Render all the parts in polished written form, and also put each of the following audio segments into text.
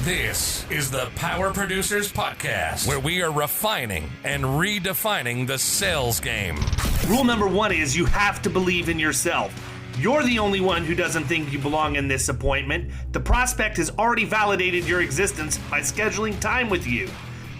This is the Power Producers Podcast, where we are refining and redefining the sales game. Rule number one is you have to believe in yourself. You're the only one who doesn't think you belong in this appointment. The prospect has already validated your existence by scheduling time with you.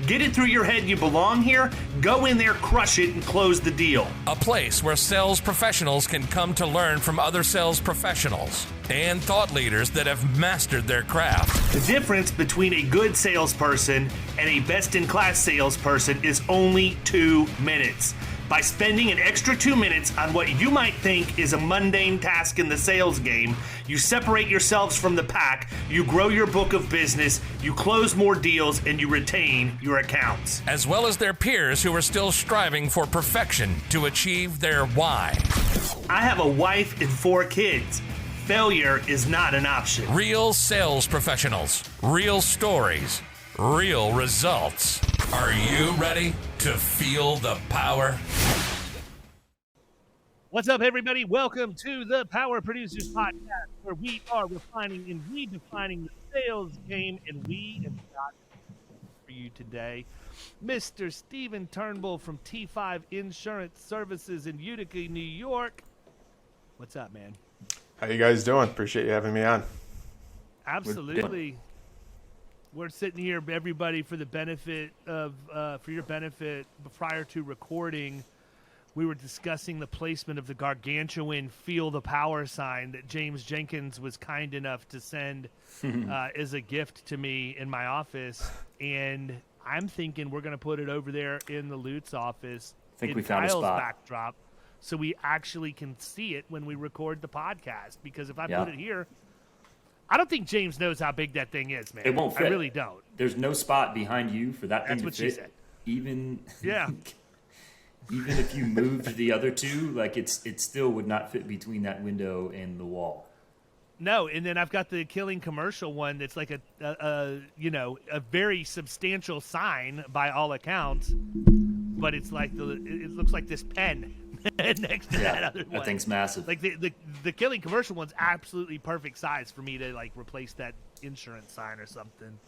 Get it through your head you belong here, go in there, crush it, and close the deal. A place where sales professionals can come to learn from other sales professionals and thought leaders that have mastered their craft. The difference between a good salesperson and a best-in-class salesperson is only 2 minutes. By spending an extra 2 minutes on what you might think is a mundane task in the sales game, you separate yourselves from the pack, you grow your book of business, you close more deals, and you retain your accounts. As well as their peers who are still striving for perfection to achieve their why. I have a wife and 4 kids. Failure is not an option. Real sales professionals, real stories, real results. Are you ready to feel the power? What's up, everybody? Welcome to the Power Producers Podcast, where we are refining and redefining the sales game, and we have got for you today Mr. Stephen Turnbull from T5 Insurance Services in Utica, New York. What's up, man? How you guys doing? Appreciate you having me on. Absolutely. We're sitting here, everybody, for the benefit of, for your benefit, prior to recording, we were discussing the placement of the gargantuan Feel the Power sign that James Jenkins was kind enough to send as a gift to me in my office. And I'm thinking we're going to put it over there in the Lutz office. I think we found a spot. Backdrop, so we actually can see it when we record the podcast. Because if I put it here, I don't think James knows how big that thing is, man. It won't fit. I really don't. There's no spot behind you for that thing That's to what fit. she said. Even even if you moved the other two, like it still would not fit between that window and the wall. No, and then I've got the Killing commercial one that's like a very substantial sign by all accounts, but it's like it looks like this pen next to that other one. That thing's massive. Like the Killing commercial one's absolutely perfect size for me to like replace that insurance sign or something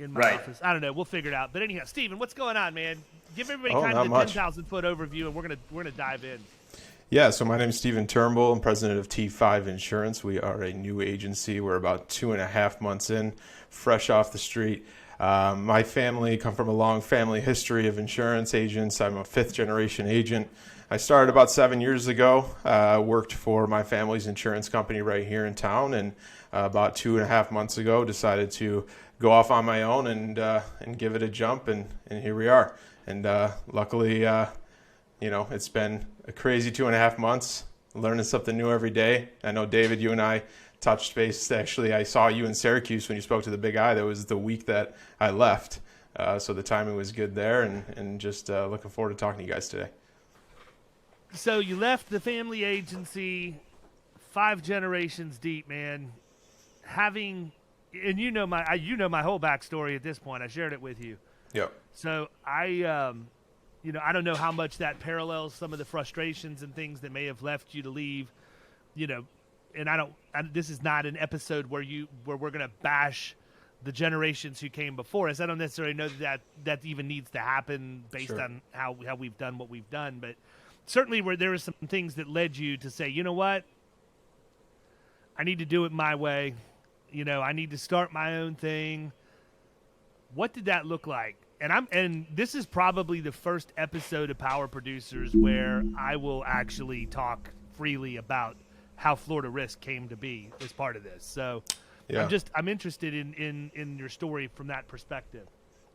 in my office. I don't know. We'll figure it out. But anyhow, Steven, what's going on, man? Give everybody kind of the 10,000 foot overview, and we're gonna dive in. Yeah, so my name is Stephen Turnbull. I'm president of T5 Insurance. We are a new agency. We're about 2.5 months in, fresh off the street. My family come from a long family history of insurance agents. I'm a 5th generation agent. I started about 7 years ago, worked for my family's insurance company right here in town, and about 2.5 months ago decided to go off on my own and give it a jump, and here we are. And luckily, it's been a crazy 2.5 months, learning something new every day. I know, David, you and I touched base. Actually, I saw you in Syracuse when you spoke to the Big I. That was the week that I left. So the timing was good there, and just looking forward to talking to you guys today. So you left the family agency 5 generations deep, man. And you know my whole backstory at this point. I shared it with you. Yep. So I don't know how much that parallels some of the frustrations and things that may have left you to leave, and this is not an episode where we're going to bash the generations who came before us. I don't necessarily know that even needs to happen based on how we've done what we've done, but certainly where there were some things that led you to say, you know what, I need to do it my way. I need to start my own thing. What did that look like? And this is probably the first episode of Power Producers where I will actually talk freely about how Florida Risk came to be as part of this. So yeah. I'm interested in your story from that perspective.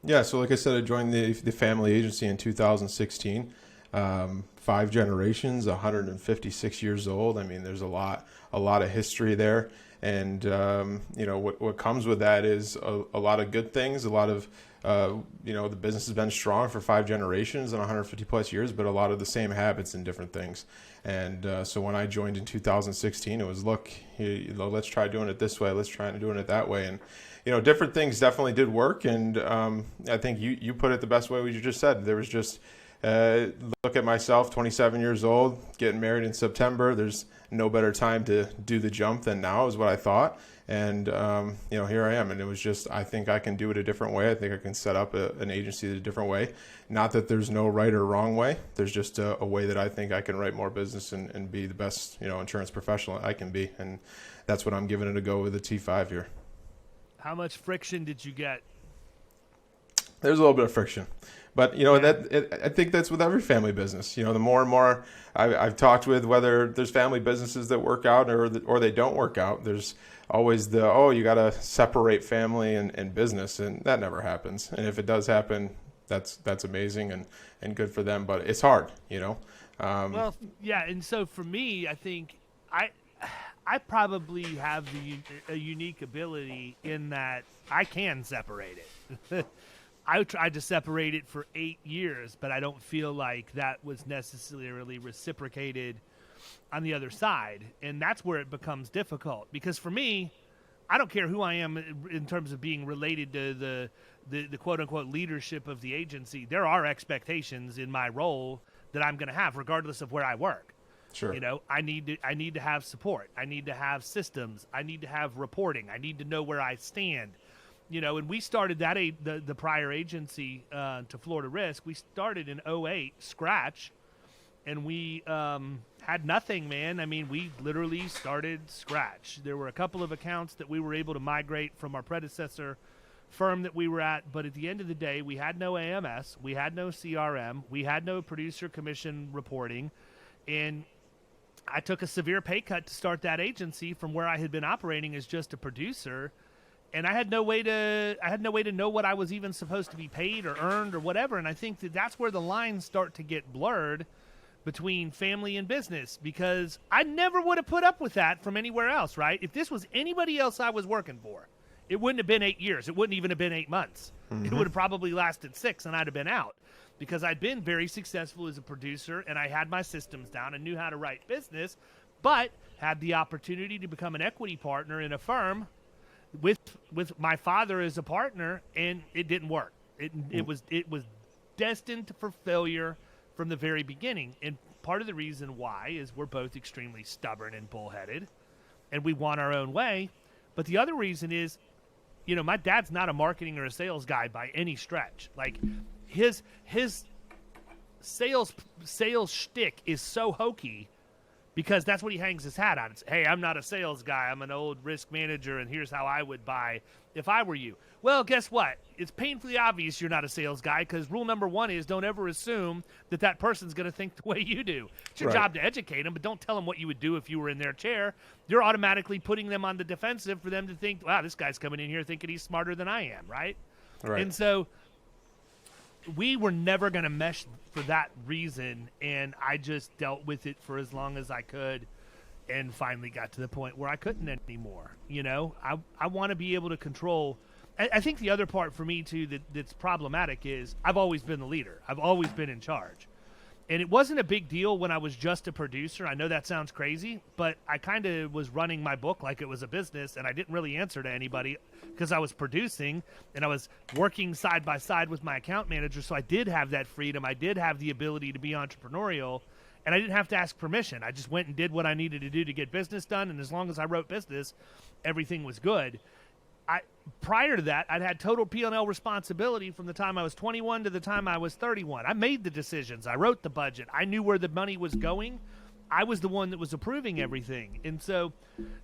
Yeah, so like I said, I joined the family agency in 2016. 5 generations, 156 years old. I mean, there's a lot of history there. And, what comes with that is a lot of good things, a lot of, the business has been strong for 5 generations and 150 plus years, but a lot of the same habits and different things. And so when I joined in 2016, it was, let's try doing it this way. Let's try doing it that way. And, different things definitely did work. And I think you put it the best way you just said. There was just, look at myself, 27 years old, getting married in September. There's no better time to do the jump than now is what I thought. And, here I am. And it was just, I think I can do it a different way. I think I can set up an agency a different way. Not that there's no right or wrong way. There's just a way that I think I can write more business and be the best, insurance professional I can be. And that's what I'm giving it a go with the T5 here. How much friction did you get? There's a little bit of friction. But, I think that's with every family business. The more and more I've talked with, whether there's family businesses that work out or they don't work out, there's always you got to separate family and business, and that never happens. And if it does happen, that's amazing and good for them. But it's hard, Well, yeah, and so for me, I think I probably have a unique ability in that I can separate it. I tried to separate it for 8 years, but I don't feel like that was necessarily reciprocated on the other side. And that's where it becomes difficult. Because for me, I don't care who I am in terms of being related to the quote-unquote leadership of the agency. There are expectations in my role that I'm going to have, regardless of where I work. Sure. I need to have support. I need to have systems. I need to have reporting. I need to know where I stand. And we started the prior agency to Florida Risk. We started in 2008, scratch, and we had nothing, man. I mean, we literally started scratch. There were a couple of accounts that we were able to migrate from our predecessor firm that we were at, but at the end of the day, we had no AMS, we had no CRM, we had no producer commission reporting, and I took a severe pay cut to start that agency from where I had been operating as just a producer. And I had no way to know what I was even supposed to be paid or earned or whatever. And I think that's where the lines start to get blurred between family and business, because I never would have put up with that from anywhere else, right? If this was anybody else I was working for, it wouldn't have been 8 years. It wouldn't even have been 8 months. Mm-hmm. It would have probably lasted 6, and I'd have been out, because I'd been very successful as a producer, and I had my systems down and knew how to write business, but had the opportunity to become an equity partner in a firm with my father as a partner, and it didn't work. It was destined for failure from the very beginning. And part of the reason why is we're both extremely stubborn and bullheaded, and we want our own way. But the other reason is, my dad's not a marketing or a sales guy by any stretch. Like his sales shtick is so hokey, because that's what he hangs his hat on. It's, hey, I'm not a sales guy. I'm an old risk manager, and here's how I would buy if I were you. Well, guess what? It's painfully obvious you're not a sales guy, because rule number 1 is don't ever assume that person's going to think the way you do. It's your job to educate them, but don't tell them what you would do if you were in their chair. You're automatically putting them on the defensive for them to think, wow, this guy's coming in here thinking he's smarter than I am, right? And so we were never going to mesh for that reason, and I just dealt with it for as long as I could, and finally got to the point where I couldn't anymore. I want to be able to control. I think the other part for me too that's problematic is I've always been the leader. I've always been in charge. And it wasn't a big deal when I was just a producer. I know that sounds crazy, but I kind of was running my book like it was a business, and I didn't really answer to anybody because I was producing and I was working side by side with my account manager. So I did have that freedom. I did have the ability to be entrepreneurial, and I didn't have to ask permission. I just went and did what I needed to do to get business done. And as long as I wrote business, everything was good. Prior to that, I'd had total P&L responsibility from the time I was 21 to the time I was 31. I made the decisions. I wrote the budget. I knew where the money was going. I was the one that was approving everything. And so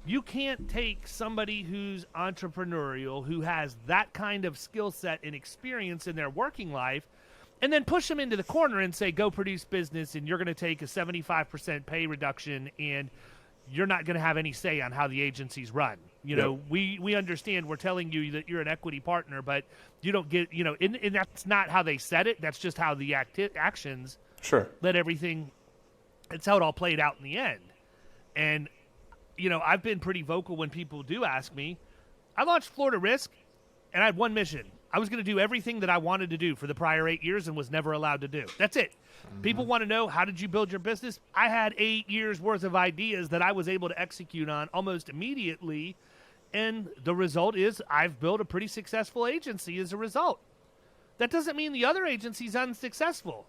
you can't take somebody who's entrepreneurial, who has that kind of skill set and experience in their working life, and then push them into the corner and say, go produce business, and you're going to take a 75% pay reduction, and you're not going to have any say on how the agency's run. We understand we're telling you that you're an equity partner, but you don't get, and that's not how they said it. That's just how the actions let everything, it's how it all played out in the end. And, I've been pretty vocal when people do ask me. I launched Florida Risk, and I had one mission. I was going to do everything that I wanted to do for the prior 8 years and was never allowed to do. That's it. Mm-hmm. People want to know, how did you build your business? I had 8 years worth of ideas that I was able to execute on almost immediately. And the result is I've built a pretty successful agency as a result. That doesn't mean the other agency's unsuccessful.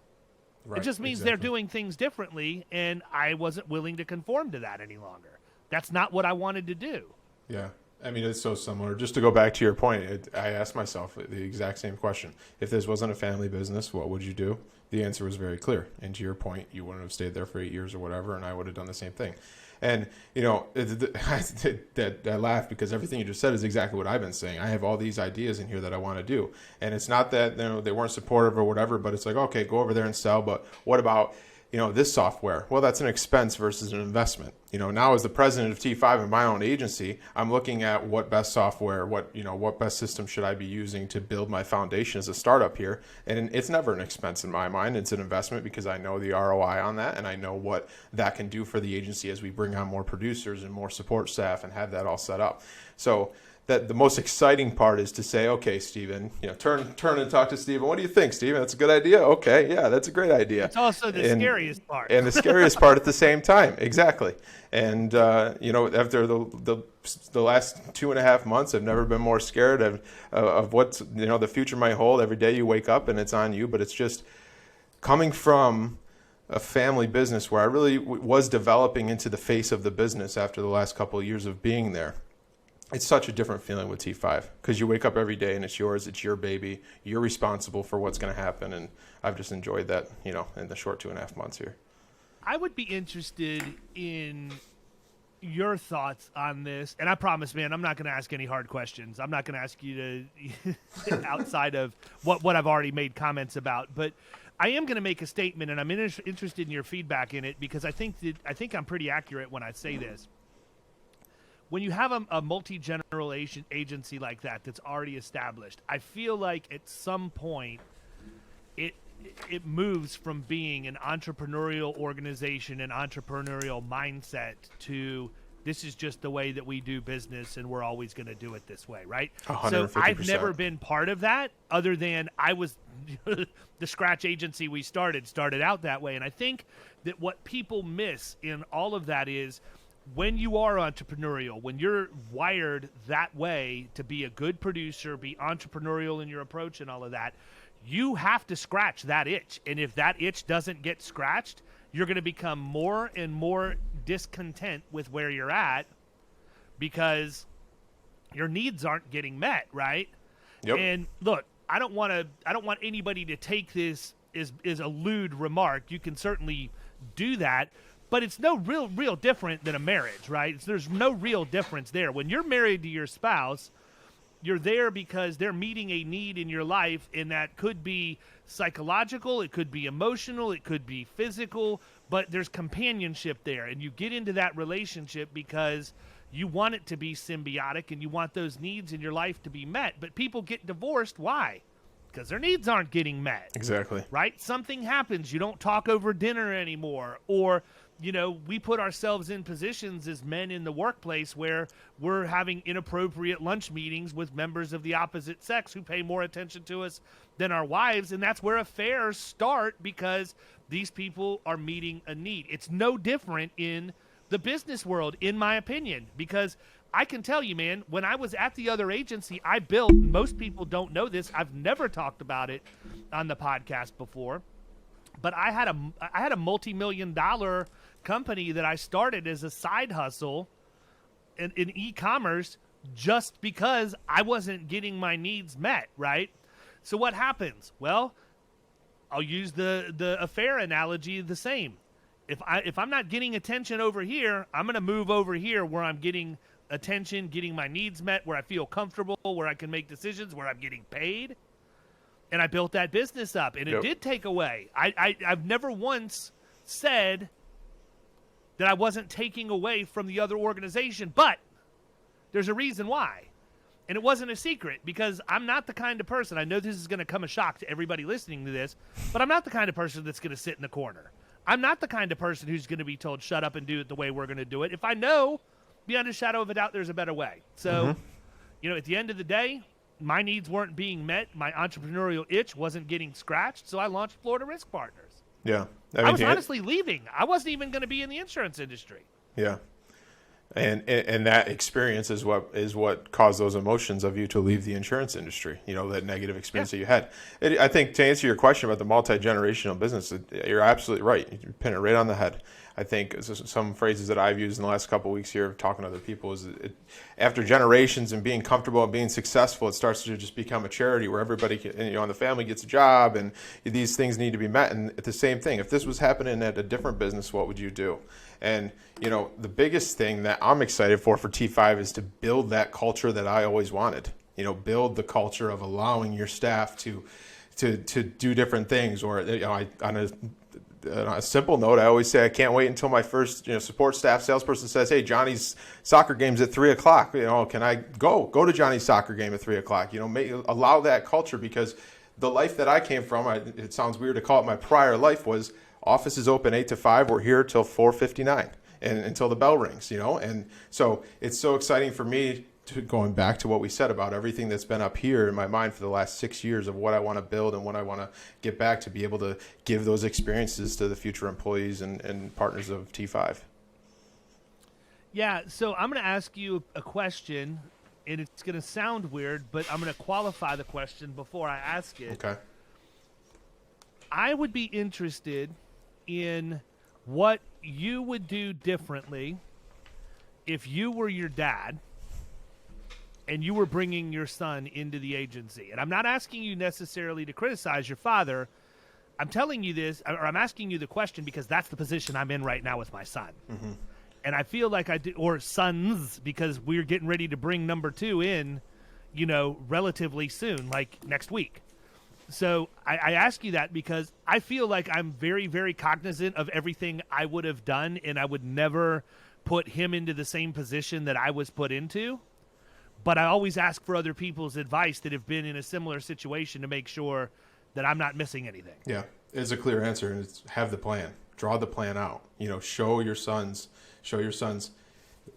It just means they're doing things differently, and I wasn't willing to conform to that any longer. That's not what I wanted to do. Yeah. I mean, it's so similar. Just to go back to your point, I asked myself the exact same question. If this wasn't a family business, what would you do? The answer was very clear. And to your point, you wouldn't have stayed there for 8 years or whatever, and I would have done the same thing. And, you know, I laugh because everything you just said is exactly what I've been saying. I have all these ideas in here that I want to do. And it's not that, you know, they weren't supportive or whatever, but it's like, okay, go over there and sell. But what about, you know, this software? Well, that's an expense versus an investment. You know, now as the president of T5 in my own agency, I'm looking at what best software, what best system should I be using to build my foundation as a startup here. And it's never an expense in my mind. It's an investment because I know the ROI on that, and I know what that can do for the agency as we bring on more producers and more support staff and have that all set up. So that the most exciting part is to say, okay, Stephen, you know, turn and talk to Stephen. What do you think, Stephen? That's a good idea. Okay, yeah, that's a great idea. It's also the scariest part. And the scariest part at the same time, exactly. And you know, after the last 2.5 months, I've never been more scared of what, you know, the future might hold. Every day you wake up and it's on you, but it's just coming from a family business where I really was developing into the face of the business after the last couple of years of being there. It's such a different feeling with T5 because you wake up every day and it's yours, it's your baby, you're responsible for what's going to happen, and I've just enjoyed that, you know, in the short 2.5 months here. I would be interested in your thoughts on this, and I promise, man, I'm not going to ask any hard questions. I'm not going to ask you to outside of what I've already made comments about, but I am going to make a statement, and I'm interested in your feedback in it because I think I'm pretty accurate when I say this. When you have a multi-general agency like that that's already established, I feel like at some point it moves from being an entrepreneurial organization and entrepreneurial mindset to this is just the way that we do business and we're always going to do it this way, right? 150%. So I've never been part of that other than I was the scratch agency we started out that way. And I think that what people miss in all of that is when you are entrepreneurial, when you're wired that way to be a good producer, be entrepreneurial in your approach and all of that, you have to scratch that itch. And if that itch doesn't get scratched, you're going to become more and more discontent with where you're at because your needs aren't getting met, right? Yep. And look, I don't want anybody to take this as a lewd remark. You can certainly do that. But it's no real different than a marriage, right? There's no real difference there. When you're married to your spouse, you're there because they're meeting a need in your life, and that could be psychological, it could be emotional, it could be physical, but there's companionship there. And you get into that relationship because you want it to be symbiotic and you want those needs in your life to be met. But people get divorced. Why? Because their needs aren't getting met. Exactly. Right? Something happens. You don't talk over dinner anymore, or you know, we put ourselves in positions as men in the workplace where we're having inappropriate lunch meetings with members of the opposite sex who pay more attention to us than our wives, and that's where affairs start because these people are meeting a need. It's no different in the business world, in my opinion, because I can tell you, man, when I was at the other agency, I built, most people don't know this, I've never talked about it on the podcast before, but I had a multi-million-dollar company that I started as a side hustle in e-commerce just because I wasn't getting my needs met, right? So what happens? Well, I'll use the affair analogy the same. If I'm not getting attention over here, I'm going to move over here where I'm getting attention, getting my needs met, where I feel comfortable, where I can make decisions, where I'm getting paid. And I built that business up, and it did take away. I've never once said that I wasn't taking away from the other organization, but there's a reason why. And it wasn't a secret, because I'm not the kind of person, I know this is going to come a shock to everybody listening to this, but I'm not the kind of person that's going to sit in the corner. I'm not the kind of person who's going to be told, shut up and do it the way we're going to do it. If I know, beyond a shadow of a doubt, there's a better way. So, you know, at the end of the day, my needs weren't being met. My entrepreneurial itch wasn't getting scratched, so I launched Florida Risk Partners. Yeah. I was honestly leaving. I wasn't even going to be in the insurance industry. Yeah. And that experience is what caused those emotions of you to leave the insurance industry, you know, that negative experience that you had. I think to answer your question about the multi-generational business, you're absolutely right. You pin it right on the head. I think some phrases that I've used in the last couple of weeks here talking to other people is after generations and being comfortable and being successful, it starts to just become a charity where everybody can, and the family gets a job and these things need to be met. And the same thing, if this was happening at a different business, what would you do? And, the biggest thing that I'm excited for T5 is to build that culture that I always wanted. Build the culture of allowing your staff to do different things. Or, on a simple note, I always say I can't wait until my first support staff salesperson says, "Hey, Johnny's soccer game's at 3:00. Can I go to Johnny's soccer game at 3:00? Allow that culture, because the life that I came from, it sounds weird to call it my prior life, was office is open 8 to 5. We're here till 4:59 and until the bell rings. And so it's so exciting for me. Going back to what we said about everything that's been up here in my mind for the last 6 years of what I want to build and what I want to get back to be able to give those experiences to the future employees and partners of T5. Yeah, so I'm going to ask you a question, and it's going to sound weird, but I'm going to qualify the question before I ask it. Okay. I would be interested in what you would do differently if you were your dad and you were bringing your son into the agency. And I'm not asking you necessarily to criticize your father. I'm telling you this, or I'm asking you the question because that's the position I'm in right now with my son. Mm-hmm. And I feel like I do, or sons, because we're getting ready to bring number 2 in, relatively soon, like next week. So I ask you that because I feel like I'm very, very cognizant of everything I would have done, and I would never put him into the same position that I was put into. But I always ask for other people's advice that have been in a similar situation to make sure that I'm not missing anything. Yeah, it's a clear answer, and it's have the plan. Draw the plan out. Show your sons,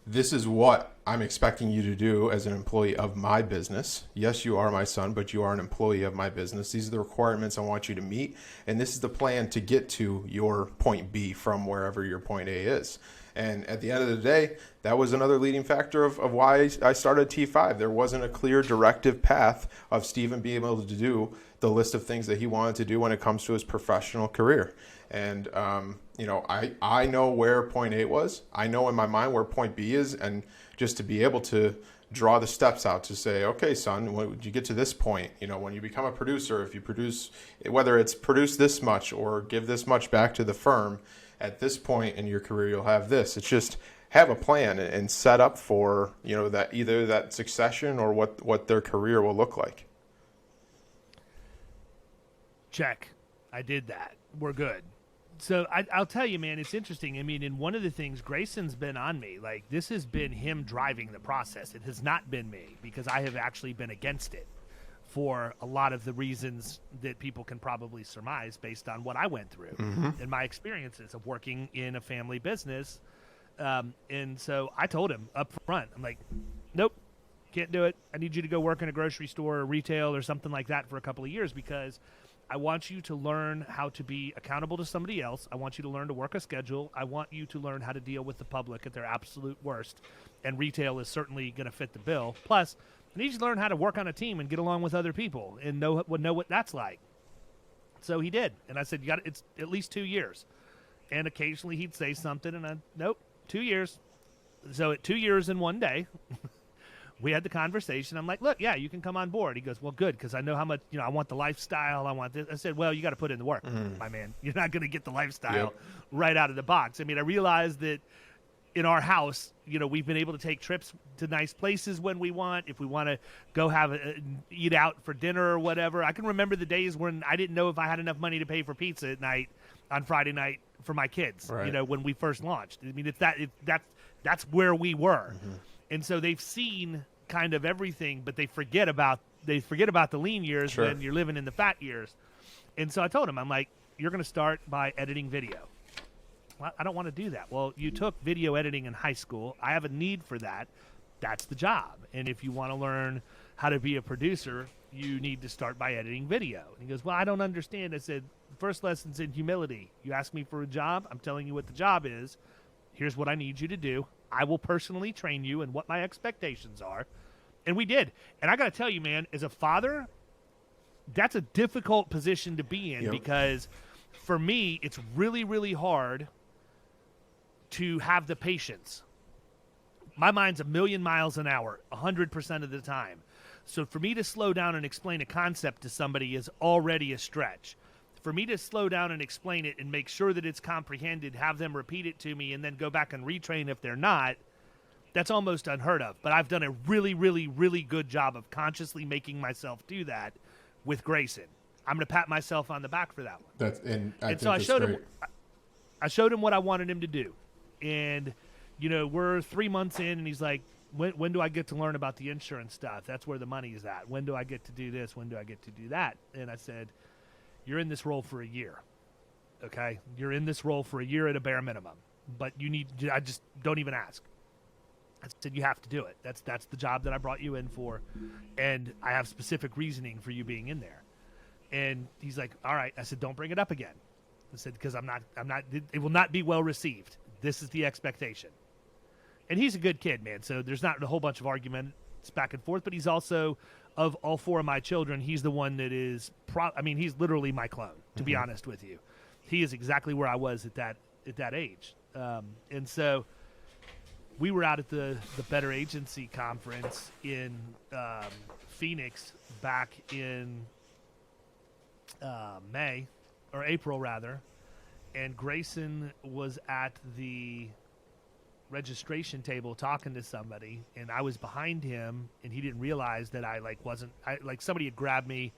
this is what I'm expecting you to do as an employee of my business. Yes, you are my son, but you are an employee of my business. These are the requirements I want you to meet, and this is the plan to get to your point B from wherever your point A is. And at the end of the day, that was another leading factor of why I started T5. There wasn't a clear directive path of Stephen being able to do the list of things that he wanted to do when it comes to his professional career. And, I know where point A was. I know in my mind where point B is. And just to be able to draw the steps out to say, okay, son, when you get to this point, when you become a producer, if you produce, whether it's produce this much or give this much back to the firm, at this point in your career, you'll have this. It's just have a plan and set up for, that either that succession or what their career will look like. Check. I did that. We're good. So I'll tell you, man, it's interesting. I mean, and one of the things, Grayson's been on me. Like, this has been him driving the process. It has not been me, because I have actually been against it for a lot of the reasons that people can probably surmise based on what I went through and my experiences of working in a family business. And so I told him up front, I'm like, nope, can't do it. I need you to go work in a grocery store or retail or something like that for a couple of years, because I want you to learn how to be accountable to somebody else. I want you to learn to work a schedule. I want you to learn how to deal with the public at their absolute worst. And retail is certainly going to fit the bill. Plus, I need you to learn how to work on a team and get along with other people and know what that's like. So he did. And I said, it's at least 2 years. And occasionally he'd say something, and nope, 2 years. So at 2 years and 1 day, we had the conversation. I'm like, look, yeah, you can come on board. He goes, well, good, because I know how much, I want the lifestyle. I want this. I said, well, you got to put in the work, my man. You're not going to get the lifestyle right out of the box. I mean, I realized that in our house, we've been able to take trips to nice places when we want. If we want to go eat out for dinner or whatever. I can remember the days when I didn't know if I had enough money to pay for pizza at night on Friday night for my kids, right. When we first launched. I mean, that's where we were. Mm-hmm. And so they've seen kind of everything, but they forget about the lean years when you're living in the fat years. And so I told him, I'm like, you're going to start by editing video. Well, I don't want to do that. Well, you took video editing in high school. I have a need for that. That's the job. And if you want to learn how to be a producer, you need to start by editing video. And he goes, well, I don't understand. I said, first lesson's in humility. You ask me for a job. I'm telling you what the job is. Here's what I need you to do. I will personally train you and what my expectations are. And we did. And I got to tell you, man, as a father, that's a difficult position to be in because for me, it's really, really hard to have the patience. My mind's a million miles an hour, 100% of the time. So for me to slow down and explain a concept to somebody is already a stretch. For me to slow down and explain it and make sure that it's comprehended, have them repeat it to me, and then go back and retrain if they're not, that's almost unheard of. But I've done a really, really, really good job of consciously making myself do that with Grayson. I'm going to pat myself on the back for that one. I showed him what I wanted him to do. And, we're 3 months in, and he's like, when do I get to learn about the insurance stuff? That's where the money is at. When do I get to do this? When do I get to do that? And I said, you're in this role for a year, okay? You're in this role for a year at a bare minimum. But I just don't even ask. I said, you have to do it. That's the job that I brought you in for. And I have specific reasoning for you being in there. And he's like, all right. I said, don't bring it up again. I said, because it will not be well received. This is the expectation. And he's a good kid, man. So there's not a whole bunch of arguments back and forth, but he's also, of all four of my children, he's the one that is, he's literally my clone, to be honest with you. He is exactly where I was at that age. And so we were out at the Better Agency conference in Phoenix back in May, or April rather, and Grayson was at the registration table talking to somebody, and I was behind him, and he didn't realize that I somebody had grabbed me,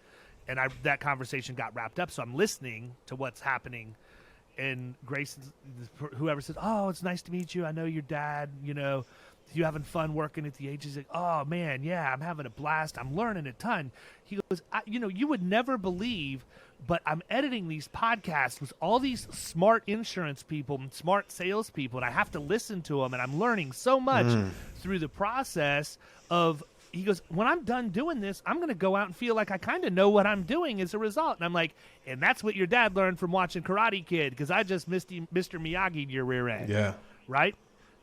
and that conversation got wrapped up. So I'm listening to what's happening, and Grayson, whoever says, "Oh, it's nice to meet you. I know your dad. You having fun working at the agency?" Like, "Oh man, yeah, I'm having a blast. I'm learning a ton." He goes, "You would never believe, but I'm editing these podcasts with all these smart insurance people and smart salespeople, and I have to listen to them, and I'm learning so much through the process of." He goes, "When I'm done doing this, I'm going to go out and feel like I kind of know what I'm doing as a result." And I'm like, "And that's what your dad learned from watching Karate Kid, because I just Mr. Miyagi'd your rear end." Yeah. Right?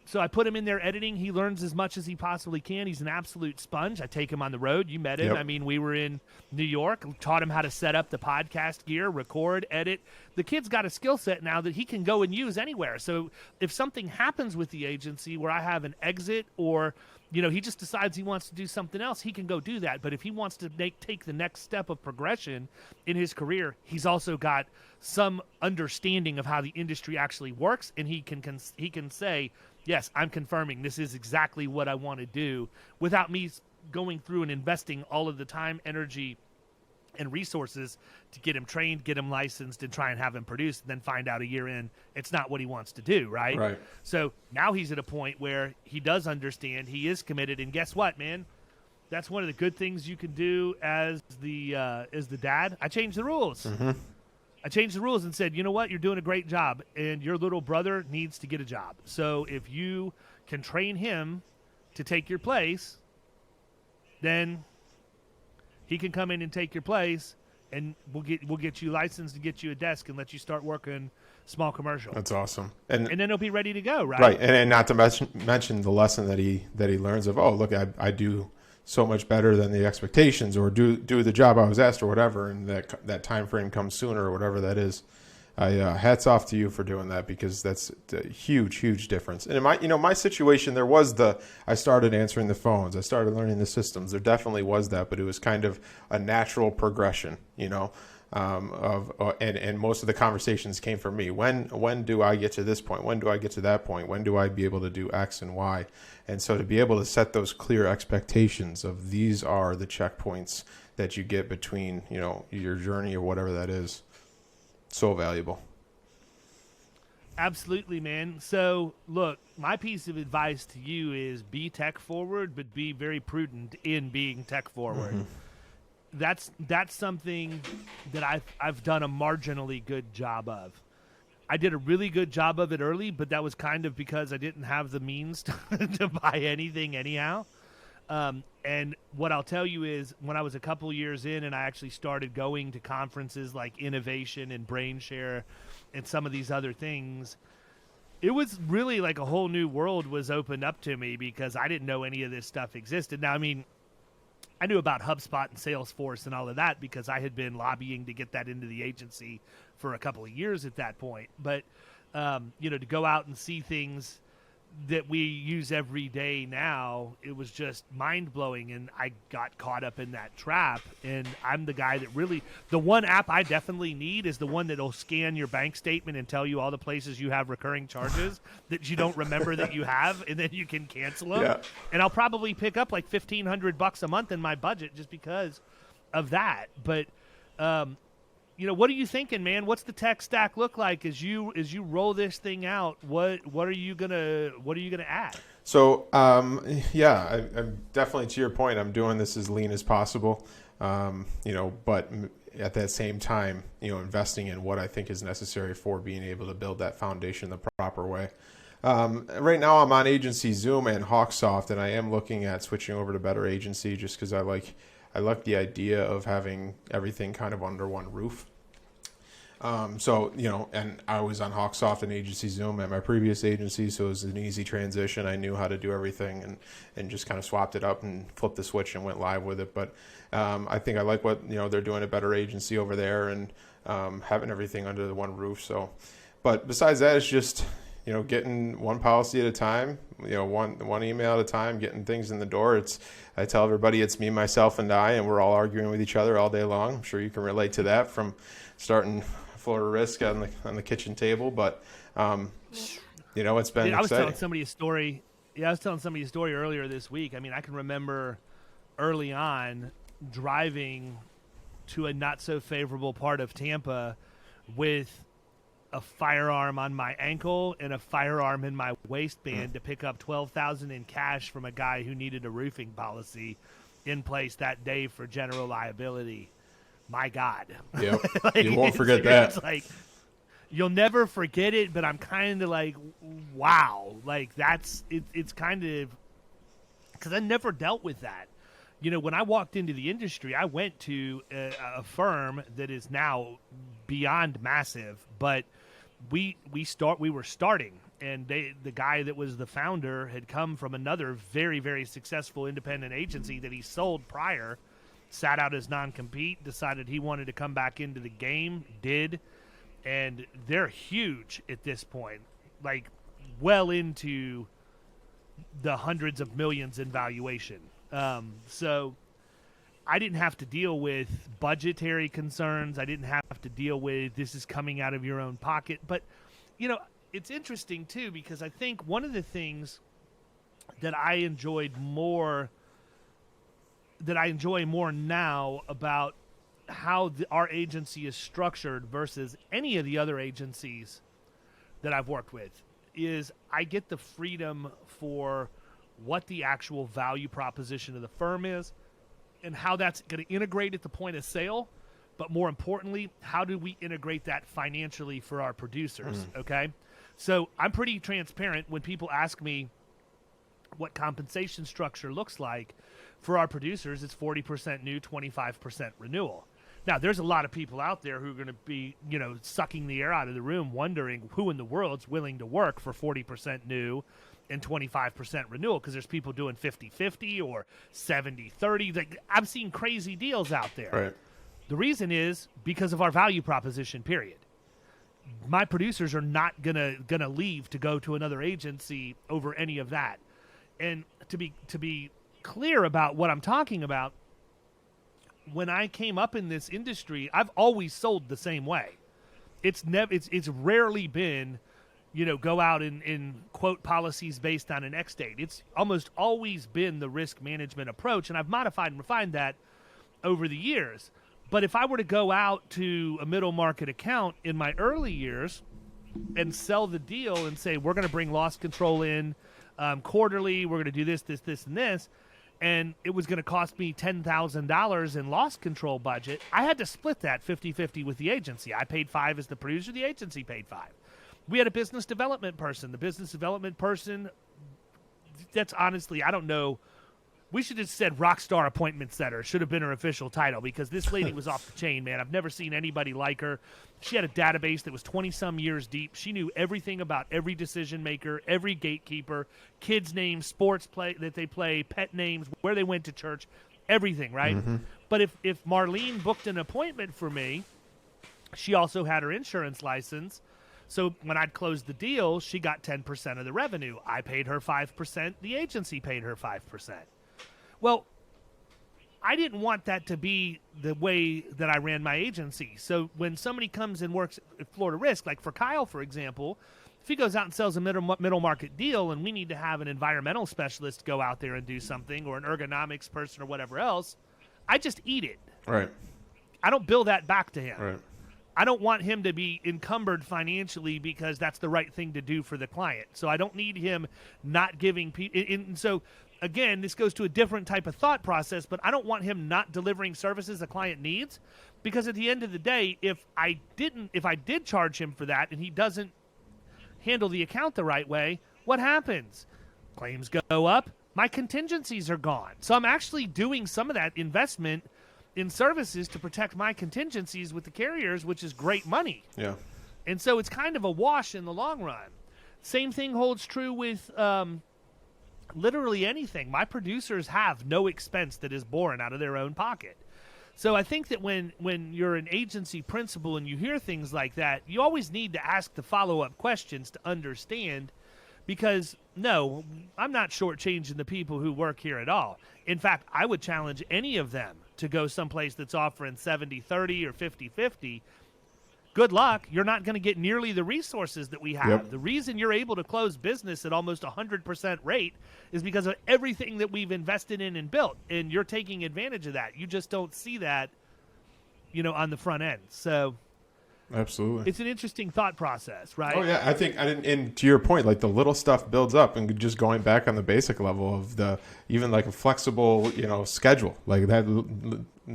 So I put him in there editing. He learns as much as he possibly can. He's an absolute sponge. I take him on the road. You met him. Yep. We were in New York, taught him how to set up the podcast gear, record, edit. The kid's got a skill set now that he can go and use anywhere. So if something happens with the agency where I have an exit, or he just decides he wants to do something else, he can go do that. But if he wants to take the next step of progression in his career, he's also got some understanding of how the industry actually works, and he can say, "Yes, I'm confirming this is exactly what I want to do," without me going through and investing all of the time, energy, and resources to get him trained, get him licensed, and try and have him produced, and then find out a year in it's not what he wants to do, right? Right. So now he's at a point where he does understand, he is committed, and guess what, man? That's one of the good things you can do as the dad. I changed the rules. Mm-hmm. I changed the rules and said, "You know what? You're doing a great job, and your little brother needs to get a job. So if you can train him to take your place, then he can come in and take your place, and we'll get you licensed and get you a desk and let you start working small commercial." That's awesome. And then he'll be ready to go, right? Right, and not to mention the lesson that he learns of, oh, look, I do so much better than the expectations, or do the job I was asked, or whatever, and that time frame comes sooner, or whatever that is. Hats off to you for doing that, because that's a huge difference. And in my situation, there was I started answering the phones, I started learning the systems. There definitely was that, but it was kind of a natural progression, and most of the conversations came from me. When do I get to this point? When do I get to that point? When do I be able to do X and Y? And so to be able to set those clear expectations of these are the checkpoints that you get between, your journey or whatever that is, so valuable. Absolutely, man. So look, my piece of advice to you is be tech forward, but be very prudent in being tech forward. Mm-hmm. That's something that I've done a marginally good job of. I did a really good job of it early, but that was kind of because I didn't have the means to buy anything anyhow. And what I'll tell you is, when I was a couple years in and I actually started going to conferences like Innovation and BrainShare and some of these other things, it was really like a whole new world was opened up to me, because I didn't know any of this stuff existed. Now, I knew about HubSpot and Salesforce and all of that because I had been lobbying to get that into the agency for a couple of years at that point. But to go out and see things that we use every day now. It was just mind-blowing, and I got caught up in that trap. And I'm the guy that really, the one app I definitely need is the one that'll scan your bank statement and tell you all the places you have recurring charges that you don't remember that you have, and then you can cancel them. Yeah. And I'll probably pick up like $1,500 a month in my budget just because of that. But what are you thinking, man? What's the tech stack look like as you roll this thing out? What are you gonna add? So I'm definitely, to your point, I'm doing this as lean as possible. But at that same time, investing in what I think is necessary for being able to build that foundation the proper way. Right now I'm on Agency Zoom and HawkSoft, and I am looking at switching over to Better Agency just because I like the idea of having everything kind of under one roof. And I was on HawkSoft and Agency Zoom at my previous agency, so it was an easy transition. I knew how to do everything and just kind of swapped it up and flipped the switch and went live with it. But I think I like what they're doing at Better Agency over there, and having everything under the one roof. So, but besides that, it's just getting one policy at a time, one email at a time, getting things in the door. I tell everybody it's me, myself, and I, and we're all arguing with each other all day long. I'm sure you can relate to that from starting Florida Risk on the kitchen table. But it's been exciting. I was telling somebody a story. Yeah, I was telling somebody a story earlier this week. I mean, I can remember early on driving to a not so favorable part of Tampa with a firearm on my ankle and a firearm in my waistband to pick up $12,000 in cash from a guy who needed a roofing policy in place that day for general liability. My God. Yep. You won't forget that. It's like, you'll never forget it, but I'm kind of like, wow. Like, it's kind of, because I never dealt with that. When I walked into the industry, I went to a firm that is now beyond massive, but we were starting, and the guy that was the founder had come from another very, very successful independent agency that he sold prior, sat out his non-compete, decided he wanted to come back into the game, did, and they're huge at this point, like well into the hundreds of millions in valuation. So I didn't have to deal with budgetary concerns. I didn't have to deal with this is coming out of your own pocket. But, it's interesting, too, because I think one of the things that I enjoy more now about how our agency is structured versus any of the other agencies that I've worked with is I get the freedom for what the actual value proposition of the firm is and how that's going to integrate at the point of sale. But more importantly, how do we integrate that financially for our producers? Okay. So I'm pretty transparent when people ask me what compensation structure looks like for our producers. It's 40% new, 25% renewal. Now, there's a lot of people out there who are going to be, sucking the air out of the room, wondering who in the world's willing to work for 40% new and 25% renewal, because there's people doing 50-50 or 70-30. Like, I've seen crazy deals out there. Right. The reason is because of our value proposition, period. My producers are not gonna leave to go to another agency over any of that. And to be clear about what I'm talking about, when I came up in this industry, I've always sold the same way. It's rarely been, go out and quote policies based on an X date. It's almost always been the risk management approach, and I've modified and refined that over the years. But if I were to go out to a middle market account in my early years and sell the deal and say, we're going to bring loss control in quarterly, we're going to do this, and this, and it was going to cost me $10,000 in loss control budget, I had to split that 50-50 with the agency. I paid $5 as the producer, the agency paid $5. We had a business development person. The business development person, that's honestly, I don't know. We should have said rockstar appointment setter. Should have been her official title, because this lady was off the chain, man. I've never seen anybody like her. She had a database that was 20-some years deep. She knew everything about every decision maker, every gatekeeper, kids' names, sports play that they play, pet names, where they went to church, everything, right? Mm-hmm. But if Marlene booked an appointment for me, she also had her insurance license. So when I'd close the deal, she got 10% of the revenue. I paid her 5%. The agency paid her 5%. Well, I didn't want that to be the way that I ran my agency. So when somebody comes and works at Florida Risk, like for Kyle, for example, if he goes out and sells a middle market deal and we need to have an environmental specialist go out there and do something, or an ergonomics person or whatever else, I just eat it. Right. I don't bill that back to him. Right. I don't want him to be encumbered financially because that's the right thing to do for the client. So I don't need him not giving people. And so, again, this goes to a different type of thought process, but I don't want him not delivering services a client needs, because at the end of the day, if I did charge him for that and he doesn't handle the account the right way, what happens? Claims go up, my contingencies are gone. So I'm actually doing some of that investment in services to protect my contingencies with the carriers, which is great money. Yeah. And so it's kind of a wash in the long run. Same thing holds true with literally anything. My producers have no expense that is borne out of their own pocket. So I think that when you're an agency principal and you hear things like that, you always need to ask the follow-up questions to understand, because, no, I'm not shortchanging the people who work here at all. In fact, I would challenge any of them to go someplace that's offering 70-30 or 50-50. Good luck. You're not going to get nearly the resources that we have. Yep. The reason you're able to close business at almost 100% rate is because of everything that we've invested in and built, and you're taking advantage of that. You just don't see that, on the front end. So Absolutely. it's an interesting thought process, right? Oh yeah, I think, and to your point, like the little stuff builds up, and just going back on the basic level of even like a flexible, schedule, like that,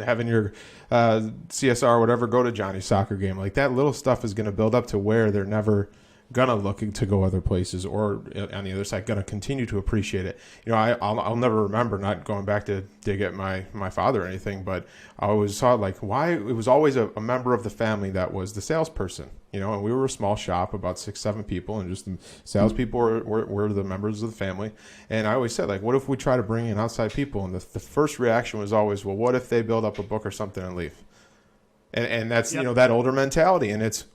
having your CSR or whatever go to Johnny's soccer game, like that little stuff is going to build up to where they're never gonna look to go other places, or on the other side gonna continue to appreciate it. I'll never remember not going back to dig at my father or anything, but I always saw like why it was always a member of the family that was the salesperson. And we were a small shop, about 6-7 people, and just the salespeople were the members of the family. And I always said, like, what if we try to bring in outside people? And the first reaction was always, well, what if they build up a book or something and leave? And that's Yep. that older mentality. And it's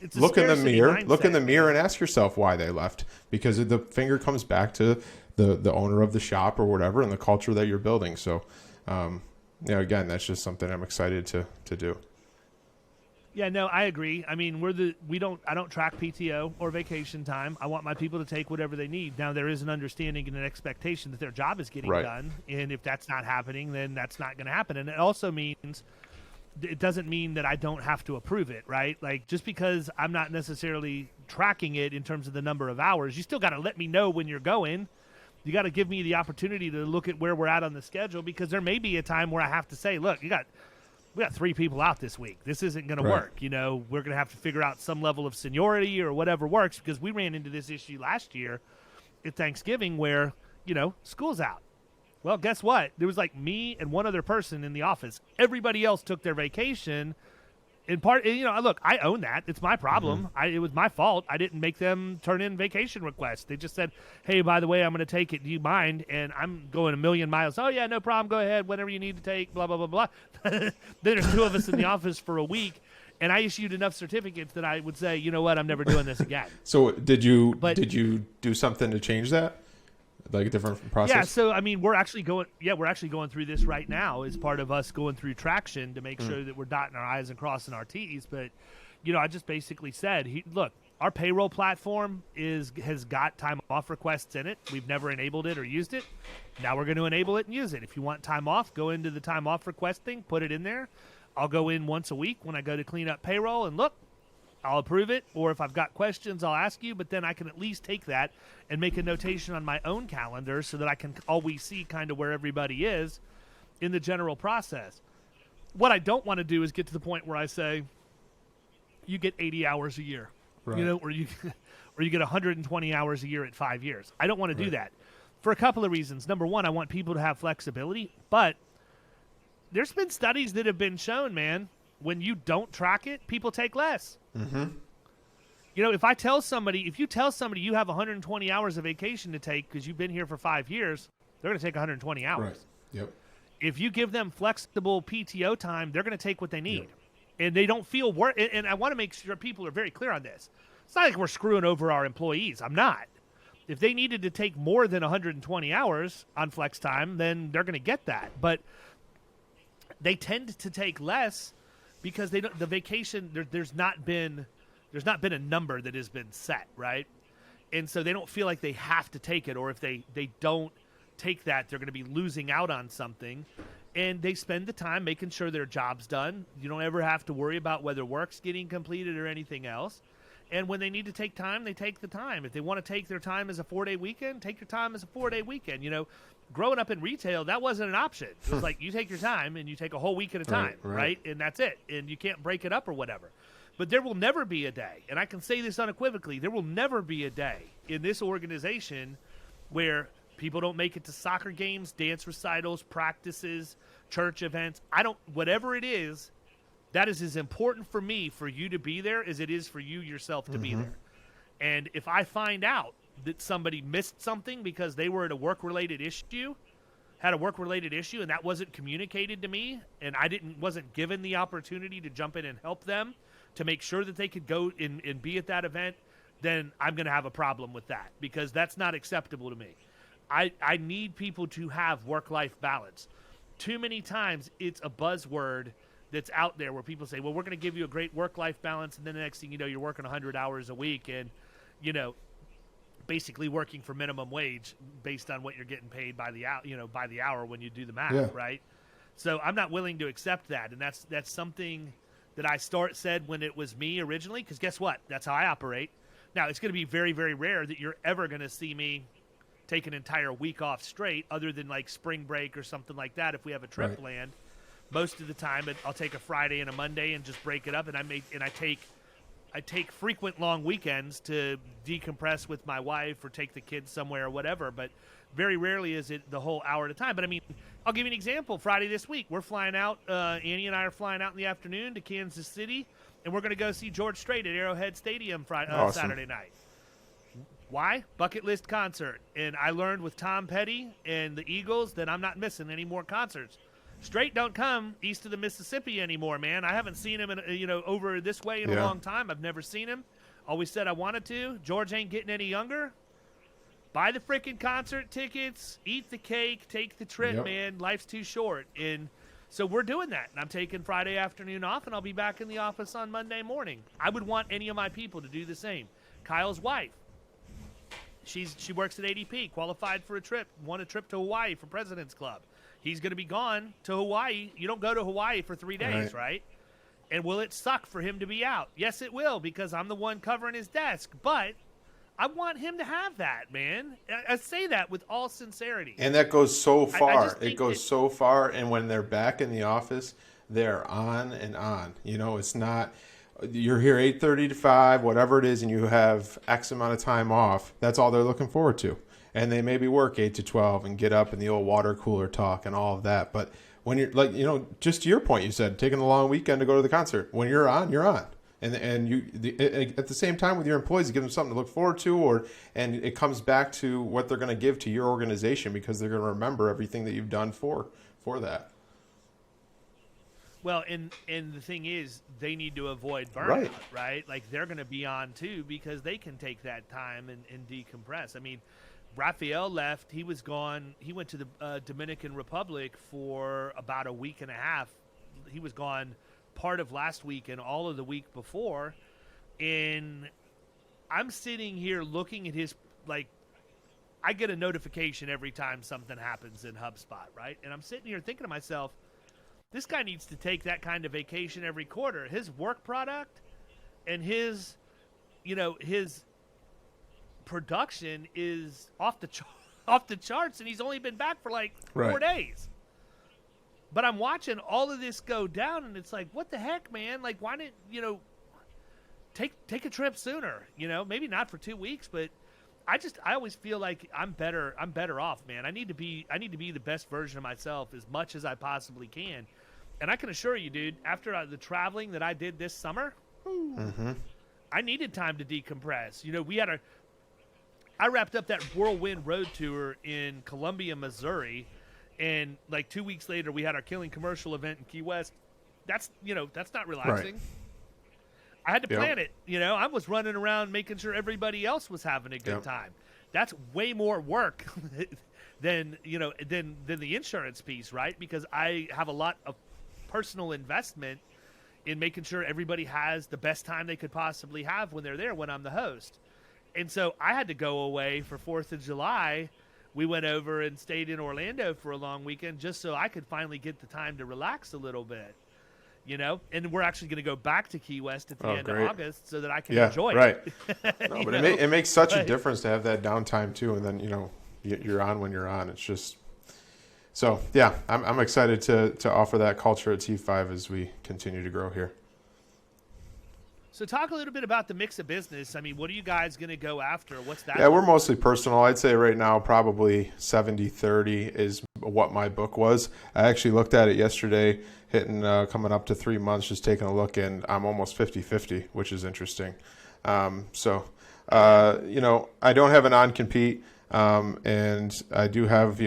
It's a look in the scarcity mirror. mindset. Look in the mirror and ask yourself why they left, because the finger comes back to the owner of the shop or whatever, and the culture that you're building. So, again, that's just something I'm excited to do. Yeah, no, I agree. I mean, I don't track PTO or vacation time. I want my people to take whatever they need. Now, there is an understanding and an expectation that their job is getting Right. done, and if that's not happening, then that's not going to happen. And it also means it doesn't mean that I don't have to approve it, right? Like, just because I'm not necessarily tracking it in terms of the number of hours, you still got to let me know when you're going. You got to give me the opportunity to look at where we're at on the schedule, because there may be a time where I have to say, look, we got 3 people out this week. This isn't going to work. We're going to have to figure out some level of seniority or whatever works, because we ran into this issue last year at Thanksgiving where, school's out. Well, guess what? There was like me and one other person in the office. Everybody else took their vacation. In part, look, I own that. It's my problem. Mm-hmm. It was my fault. I didn't make them turn in vacation requests. They just said, hey, by the way, I'm going to take it. Do you mind? And I'm going a million miles. Oh, yeah, no problem. Go ahead. Whatever you need to take, blah, blah, blah, blah. Then there's 2 of us in the office for a week, and I issued enough certificates that I would say, you know what, I'm never doing this again. So did you do something to change that? Like a different process? Yeah, so I mean, we're actually going through this right now as part of us going through traction to make sure that we're dotting our I's and crossing our T's. But I just basically said, look, our payroll platform has got time off requests in it. We've never enabled it or used it. Now we're going to enable it and use it. If you want time off, go into the time off request thing, put it in there. I'll go in once a week when I go to clean up payroll, and look, I'll approve it, or if I've got questions, I'll ask you, but then I can at least take that and make a notation on my own calendar so that I can always see kind of where everybody is in the general process. What I don't want to do is get to the point where I say, you get 80 hours a year, Right. or you get 120 hours a year at 5 years. I don't want to do that for a couple of reasons. Number one, I want people to have flexibility, but there's been studies that have been shown, man, when you don't track it, people take less. Mm-hmm. If you tell somebody you have 120 hours of vacation to take because you've been here for 5 years, they're going to take 120 hours. Right. Yep. If you give them flexible PTO time, they're going to take what they need. Yep. And they don't feel work. And I want to make sure people are very clear on this. It's not like we're screwing over our employees. I'm not. If they needed to take more than 120 hours on flex time, then they're going to get that. But they tend to take less because they don't, the vacation, there's not been a number that has been set, right? And so they don't feel like they have to take it, or if they don't take that, they're going to be losing out on something. And they spend the time making sure their job's done. You don't ever have to worry about whether work's getting completed or anything else. And when they need to take time, they take the time. If they want to take their time as a 4-day weekend, take your time as a 4-day weekend. You know, growing up in retail, that wasn't an option. It was like you take your time and you take a whole week at a time, right? And that's it. And you can't break it up or whatever. But there will never be a day, and I can say this unequivocally, there will never be a day in this organization where people don't make it to soccer games, dance recitals, practices, church events. Whatever it is, that is as important for me for you to be there as it is for you yourself to be there. And if I find out that somebody missed something because they were at a work-related issue, and that wasn't communicated to me, and wasn't given the opportunity to jump in and help them to make sure that they could go and be at that event, then I'm going to have a problem with that, because that's not acceptable to me. I need people to have work-life balance. Too many times it's a buzzword that's out there where people say, well, we're going to give you a great work-life balance, and then the next thing you know, you're working 100 hours a week and, you know, basically working for minimum wage based on what you're getting paid by the hour when you do the math, right? So I'm not willing to accept that, and that's something that I said when it was me originally, because guess what? That's how I operate. Now, it's going to be very, very rare that you're ever going to see me take an entire week off straight, other than like spring break or something like that if we have a trip planned. Most of the time, I'll take a Friday and a Monday and just break it up, and I take frequent long weekends to decompress with my wife or take the kids somewhere or whatever, but very rarely is it the whole hour at a time. But I mean, I'll give you an example. Friday this week, we're flying out. Annie and I are flying out in the afternoon to Kansas City, and we're going to go see George Strait at Arrowhead Stadium Saturday night. Why? Bucket list concert. And I learned with Tom Petty and the Eagles that I'm not missing any more concerts. Strait don't come east of the Mississippi anymore, man. I haven't seen him over this way in a long time. I've never seen him. Always said I wanted to. George ain't getting any younger. Buy the freaking concert tickets, eat the cake, take the trip, man. Life's too short. And so we're doing that. And I'm taking Friday afternoon off, and I'll be back in the office on Monday morning. I would want any of my people to do the same. Kyle's wife, she works at ADP, qualified for a trip, won a trip to Hawaii for President's Club. He's going to be gone to Hawaii. You don't go to Hawaii for 3 days, right? And will it suck for him to be out? Yes, it will, because I'm the one covering his desk. But I want him to have that, man. I say that with all sincerity. And that goes so far. It goes so far. And when they're back in the office, they're on and on. You know, it's not you're here 8:30 to 5, whatever it is, and you have X amount of time off. That's all they're looking forward to. And they maybe work 8 to 12 and get up in the old water cooler talk and all of that. But when you're like, you know, just to your point, you said taking a long weekend to go to the concert. When you're on, you're on. And you at the same time with your employees, you give them something to look forward to, and it comes back to what they're going to give to your organization, because they're going to remember everything that you've done for that. Well, and the thing is, they need to avoid burnout, right? Like, they're going to be on too, because they can take that time and decompress. I mean, Raphael left. He was gone. He went to the Dominican Republic for about a week and a half. He was gone part of last week and all of the week before. And I'm sitting here looking at his, like, I get a notification every time something happens in HubSpot, right? And I'm sitting here thinking to myself, this guy needs to take that kind of vacation every quarter. His work product and his production is off the charts, and he's only been back for like 4 days. But I'm watching all of this go down, and it's like, what the heck, man? Like, why didn't take a trip sooner? Maybe not for 2 weeks, but I always feel like I'm better off, man. I need to be the best version of myself as much as I possibly can. And I can assure you, dude, after the traveling that I did this summer, I needed time to decompress. I wrapped up that whirlwind road tour in Columbia, Missouri, and like 2 weeks later, we had our Killing Commercial event in Key West, That's not relaxing. Right. I had to plan it. I was running around making sure everybody else was having a good time. That's way more work than the insurance piece, right? Because I have a lot of personal investment in making sure everybody has the best time they could possibly have when they're there when I'm the host. And so I had to go away for 4th of July. We went over and stayed in Orlando for a long weekend just so I could finally get the time to relax a little bit. And we're actually going to go back to Key West at the end of August so that I can enjoy it. No, but it makes such a difference to have that downtime too. And then, you're on when you're on. It's just, so yeah, I'm excited to offer that culture at T5 as we continue to grow here. So talk a little bit about the mix of business. I mean, what are you guys going to go after? What's that? Yeah, we're mostly personal. I'd say right now probably 70-30 is what my book was. I actually looked at it yesterday, coming up to 3 months, just taking a look, and I'm almost 50-50, which is interesting. I don't have a non-compete. And I do have,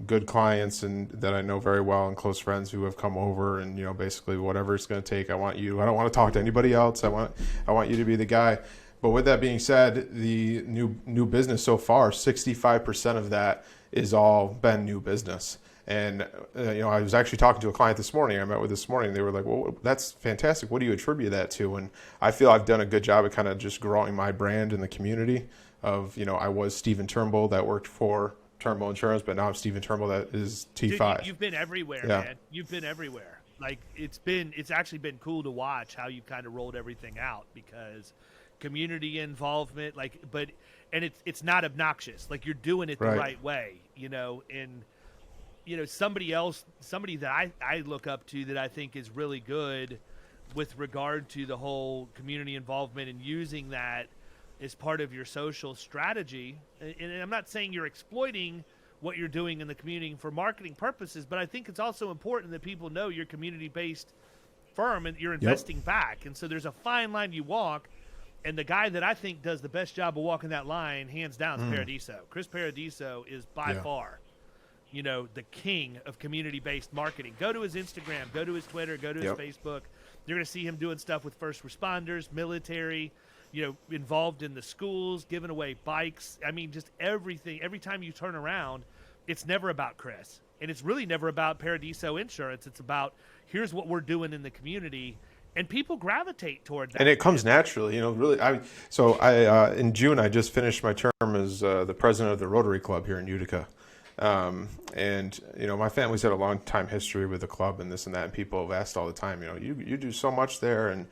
good clients and that I know very well and close friends who have come over and, basically whatever it's going to take. I don't want to talk to anybody else. I want you to be the guy. But with that being said, the new business so far, 65% of that is all been new business. And, I was actually talking to a client this morning. I met with this morning. They were like, well, that's fantastic. What do you attribute that to? And I feel I've done a good job of kind of just growing my brand in the community. I was Stephen Turnbull that worked for Turnbull Insurance, but now I'm Stephen Turnbull that is T5. Dude, you've been everywhere, man. You've been everywhere. Like it's actually been cool to watch how you kind of rolled everything out because community involvement, and it's not obnoxious. Like you're doing it the right way, and somebody that I look up to that I think is really good with regard to the whole community involvement and using that is part of your social strategy. And I'm not saying you're exploiting what you're doing in the community for marketing purposes, but I think it's also important that people know you're a community-based firm and you're investing back. And so there's a fine line you walk, and the guy that I think does the best job of walking that line, hands down, is Paradiso. Chris Paradiso is by far, the king of community-based marketing. Go to his Instagram, go to his Twitter, go to his Facebook. You're going to see him doing stuff with first responders, military, involved in the schools, giving away bikes. I mean, just everything. Every time you turn around, it's never about Chris. And it's really never about Paradiso Insurance. It's about, here's what we're doing in the community. And people gravitate toward that. And it comes naturally, really. In June, I just finished my term as the president of the Rotary Club here in Utica. My family's had a long time history with the club and this and that, and people have asked all the time, you do so much there and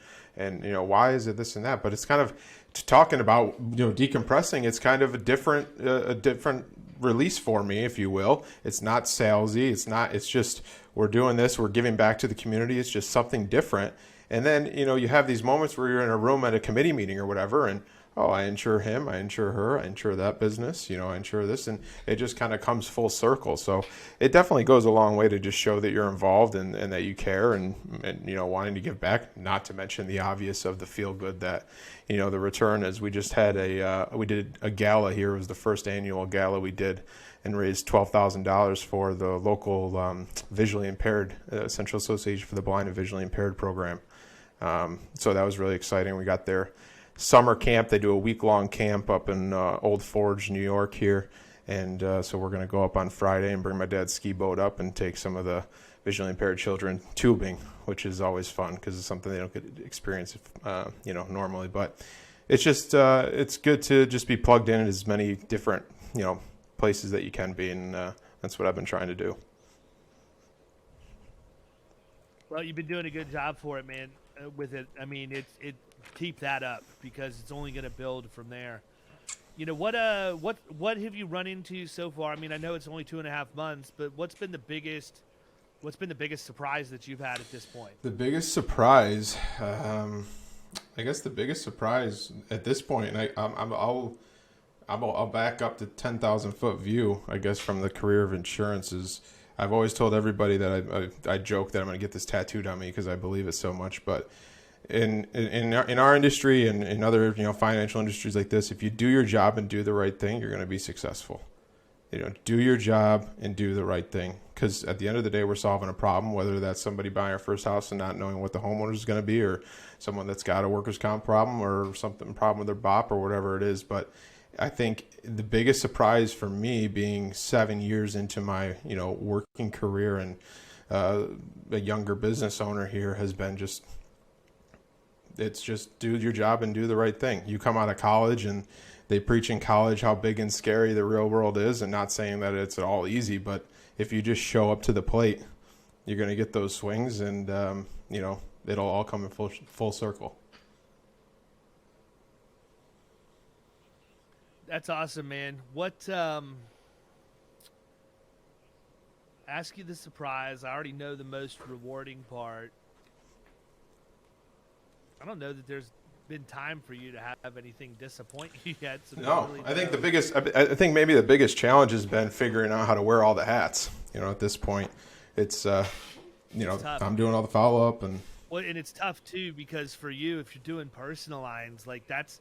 why is it this and that? But it's kind of talking about, decompressing. It's kind of a different release for me, if you will. It's not salesy. It's just, we're doing this, we're giving back to the community. It's just something different. And then, you have these moments where you're in a room at a committee meeting or whatever, and I insure him, I insure her, I insure that business, I insure this, and it just kind of comes full circle. So it definitely goes a long way to just show that you're involved and that you care and wanting to give back, not to mention the obvious of the feel good that, the return is. We just had we did a gala here. It was the first annual gala we did and raised $12,000 for the local visually impaired Central Association for the Blind and Visually Impaired program. So that was really exciting. We got their summer camp. They do a week-long camp up in Old Forge, New York here. And so we're going to go up on Friday and bring my dad's ski boat up and take some of the visually impaired children tubing, which is always fun because it's something they don't get to experience, normally. But it's just, it's good to just be plugged in at as many different, places that you can be. And that's what I've been trying to do. Well, you've been doing a good job for it, man, with it. I mean, keep that up because it's only going to build from there. What have you run into so far? I mean, I know it's only 2.5 months, but what's been the biggest surprise that you've had at this point? The biggest surprise, I guess the biggest surprise at this point, and I'll back up to 10,000 foot view, I guess, from the career of insurance is, I've always told everybody that I joke that I'm going to get this tattooed on me because I believe it so much, but in our industry and in other financial industries like this, if you do your job and do the right thing, you're going to be successful. Do your job and do the right thing. because at the end of the day, we're solving a problem, whether that's somebody buying our first house and not knowing what the homeowner is going to be, or someone that's got a workers' comp problem or problem with their BOP or whatever it is. But I think the biggest surprise for me, being 7 years into my, working career and a younger business owner here, has been it's just do your job and do the right thing. You come out of college and they preach in college how big and scary the real world is, and not saying that it's all easy, but if you just show up to the plate, you're going to get those swings, and it'll all come in full circle. That's awesome, man. What ask you the surprise. I already know the most rewarding part. I don't know that there's been time for you to have anything disappoint you yet. So no, really I think maybe the biggest challenge has been figuring out how to wear all the hats. At this point, it's tough. I'm doing all the follow up and it's tough too, because for you, if you're doing personal lines, like that's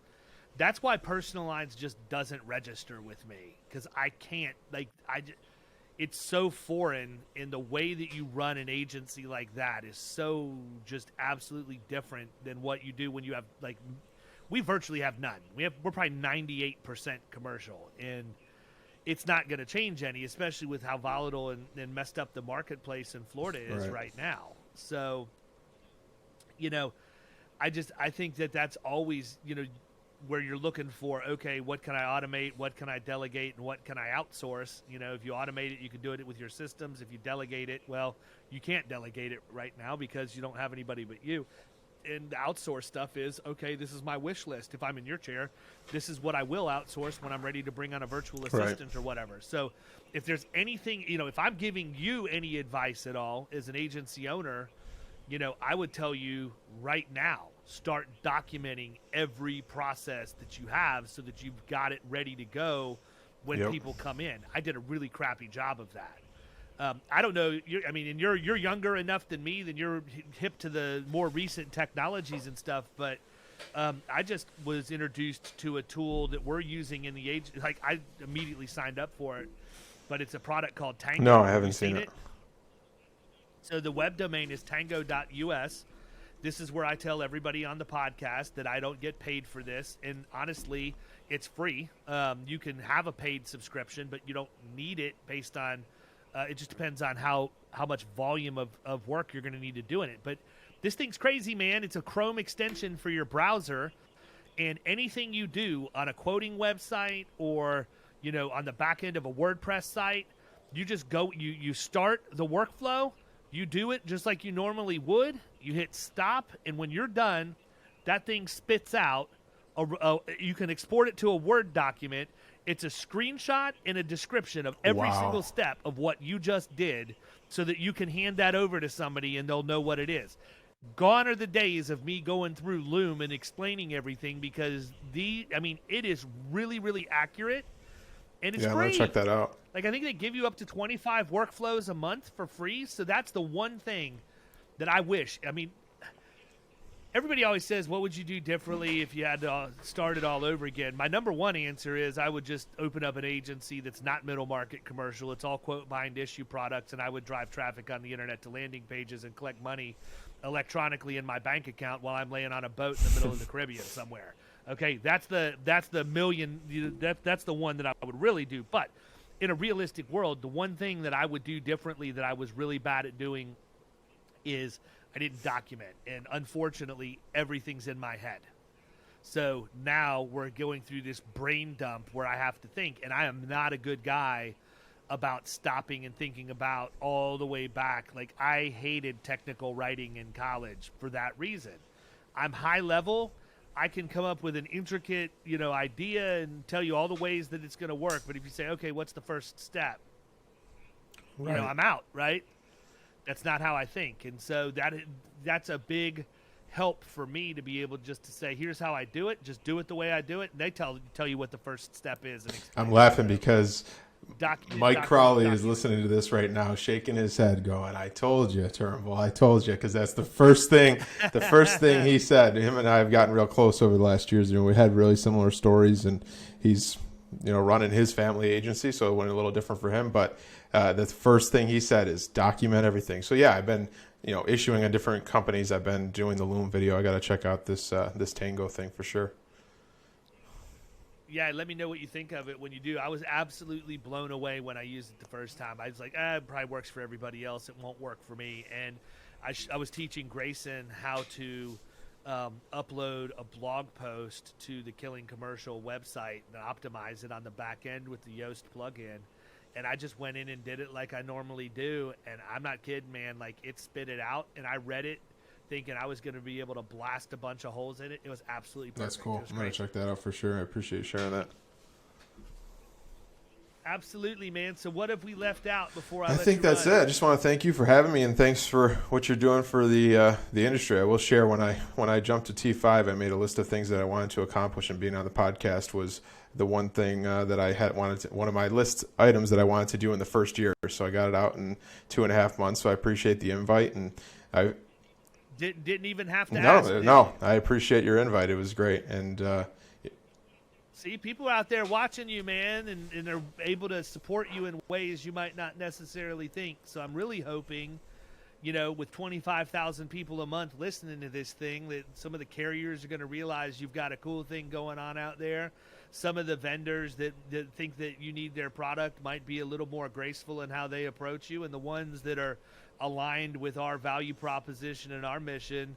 why personal lines just doesn't register with me, because I can't it's so foreign, and the way that you run an agency like that is so just absolutely different than what you do when you have, we virtually have none. We're probably 98% commercial, and it's not going to change any, especially with how volatile and messed up the marketplace in Florida is right now. So, I think that's always, where you're looking for, okay, what can I automate, what can I delegate, and what can I outsource? If you automate it, you can do it with your systems. If you delegate it, well, you can't delegate it right now because you don't have anybody but you. And the outsource stuff is, okay, this is my wish list. If I'm in your chair, this is what I will outsource when I'm ready to bring on a virtual assistant or whatever. So if there's anything, if I'm giving you any advice at all as an agency owner, I would tell you right now, start documenting every process that you have so that you've got it ready to go when people come in. I did a really crappy job of that. I don't know. You're younger enough than me, then you're hip to the more recent technologies and stuff. But I just was introduced to a tool that we're using in the age. I immediately signed up for it, but it's a product called Tango. No, I haven't seen it. So the web domain is tango.us. This is where I tell everybody on the podcast that I don't get paid for this. And honestly, it's free. You can have a paid subscription, but you don't need it based on it just depends on how much volume of work you're going to need to do in it. But this thing's crazy, man. It's a Chrome extension for your browser. And anything you do on a quoting website or, on the back end of a WordPress site, you just go, you start the workflow. You do it just like you normally would. You hit stop, and when you're done, that thing spits out. You can export it to a Word document. It's a screenshot and a description of every single step of what you just did so that you can hand that over to somebody and they'll know what it is. Gone are the days of me going through Loom and explaining everything, because it is really, really accurate, and it's free. I'm going to check that out. I think they give you up to 25 workflows a month for free. So that's the one thing that I wish. Everybody always says, what would you do differently if you had to start it all over again? My number one answer is I would just open up an agency that's not middle market commercial. It's all quote bind issue products, and I would drive traffic on the internet to landing pages and collect money electronically in my bank account while I'm laying on a boat in the middle of the Caribbean somewhere. Okay, that's the million. That's the one that I would really do. But in a realistic world, the one thing that I would do differently that I was really bad at doing is I didn't document. And unfortunately, everything's in my head. So now we're going through this brain dump where I have to think. And I am not a good guy about stopping and thinking about all the way back. I hated technical writing in college for that reason. I'm high level. I can come up with an intricate, idea and tell you all the ways that it's going to work. But if you say, okay, what's the first step? Right. I'm out, right? That's not how I think. And so that's a big help for me to be able just to say, here's how I do it. Just do it the way I do it. And they tell you what the first step is. I'm laughing because Mike Crowley is listening to this right now, shaking his head, going, "I told you, Turnbull. I told you," because that's the first thing. The first thing he said. Him and I have gotten real close over the last years, and we had really similar stories. And he's running his family agency, so it went a little different for him. But the first thing he said is document everything. So yeah, I've been issuing on different companies. I've been doing the Loom video. I got to check out this Tango thing for sure. Yeah, let me know what you think of it when you do. I was absolutely blown away when I used it the first time. I was like, it probably works for everybody else. It won't work for me. And I was teaching Grayson how to upload a blog post to the Killing Commercial website and optimize it on the back end with the Yoast plugin. And I just went in and did it like I normally do. And I'm not kidding, man. Like, it spit it out, and I read it thinking I was going to be able to blast a bunch of holes in it. It was absolutely perfect. That's cool. I'm going to check that out for sure. I appreciate you sharing that. Absolutely, man. So what have we left out before I think that's it. I just want to thank you for having me, and thanks for what you're doing for the industry. I will share when I jumped to T5, I made a list of things that I wanted to accomplish, and being on the podcast was the one thing that I had one of my list items that I wanted to do in the first year. So I got it out in 2.5 months. So I appreciate the invite, and I didn't even have to ask. No, I appreciate your invite. It was great, and. See, people out there watching you, man, and they're able to support you in ways you might not necessarily think. So I'm really hoping, with 25,000 people a month listening to this thing, that some of the carriers are going to realize you've got a cool thing going on out there. Some of the vendors that think that you need their product might be a little more graceful in how they approach you. And the ones that are aligned with our value proposition and our mission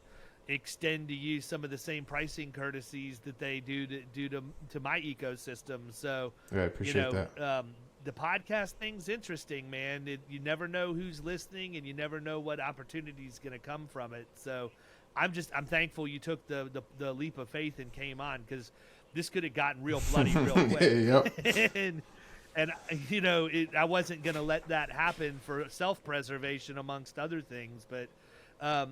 extend to you some of the same pricing courtesies that they do to my ecosystem. So yeah, I appreciate that. The podcast thing's interesting, man. You never know who's listening, and you never know what opportunity is going to come from it. So I'm thankful you took the leap of faith and came on, because this could have gotten real bloody real quick. and I wasn't going to let that happen for self-preservation amongst other things, but I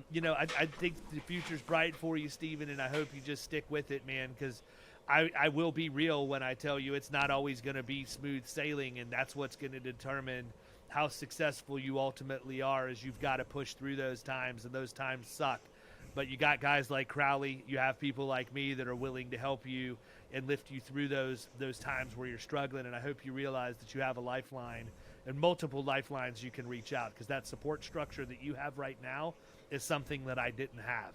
think the future's bright for you, Stephen, and I hope you just stick with it, man, because I will be real when I tell you it's not always going to be smooth sailing, and that's what's going to determine how successful you ultimately are, is you've got to push through those times, and those times suck. But you got guys like Crowley, you have people like me that are willing to help you and lift you through those times where you're struggling, and I hope you realize that you have a lifeline and multiple lifelines you can reach out, because that support structure that you have right now is something that I didn't have,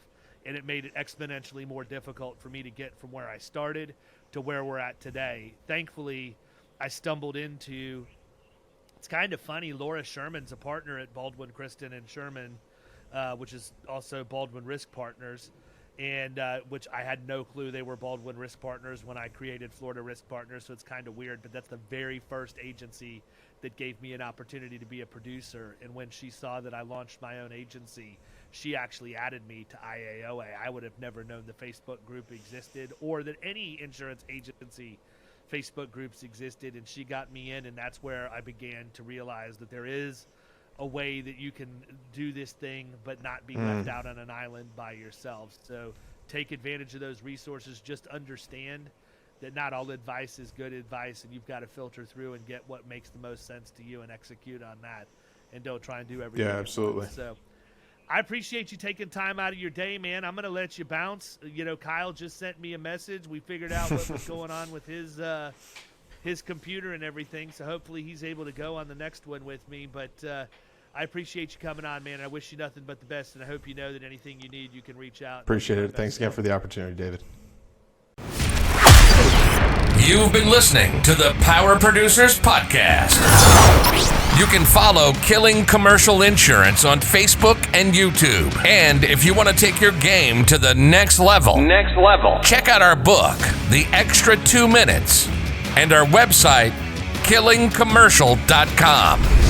and it made it exponentially more difficult for me to get from where I started to where we're at today. Thankfully, I stumbled into, it's kind of funny, Laura Sherman's a partner at Baldwin, Kristen, and Sherman, which is also Baldwin Risk Partners, and which I had no clue they were Baldwin Risk Partners when I created Florida Risk Partners, so it's kind of weird, but that's the very first agency that gave me an opportunity to be a producer. And when she saw that I launched my own agency, she actually added me to IAOA. I would have never known the Facebook group existed, or that any insurance agency Facebook groups existed, and she got me in, and that's where I began to realize that there is a way that you can do this thing but not be left out on an island by yourself. So take advantage of those resources. Just understand that not all advice is good advice, and you've got to filter through and get what makes the most sense to you and execute on that, and don't try and do everything. Yeah, absolutely. So I appreciate you taking time out of your day, man. I'm going to let you bounce. Kyle just sent me a message. We figured out what was going on with his computer and everything, so hopefully he's able to go on the next one with me. But I appreciate you coming on, man. I wish you nothing but the best, and I hope you know that anything you need, you can reach out. Appreciate it. Thanks again for the opportunity, David. You've been listening to the Power Producers Podcast. You can follow Killing Commercial Insurance on Facebook and YouTube. And if you want to take your game to the next level, check out our book, The Extra 2 Minutes, and our website, killingcommercial.com.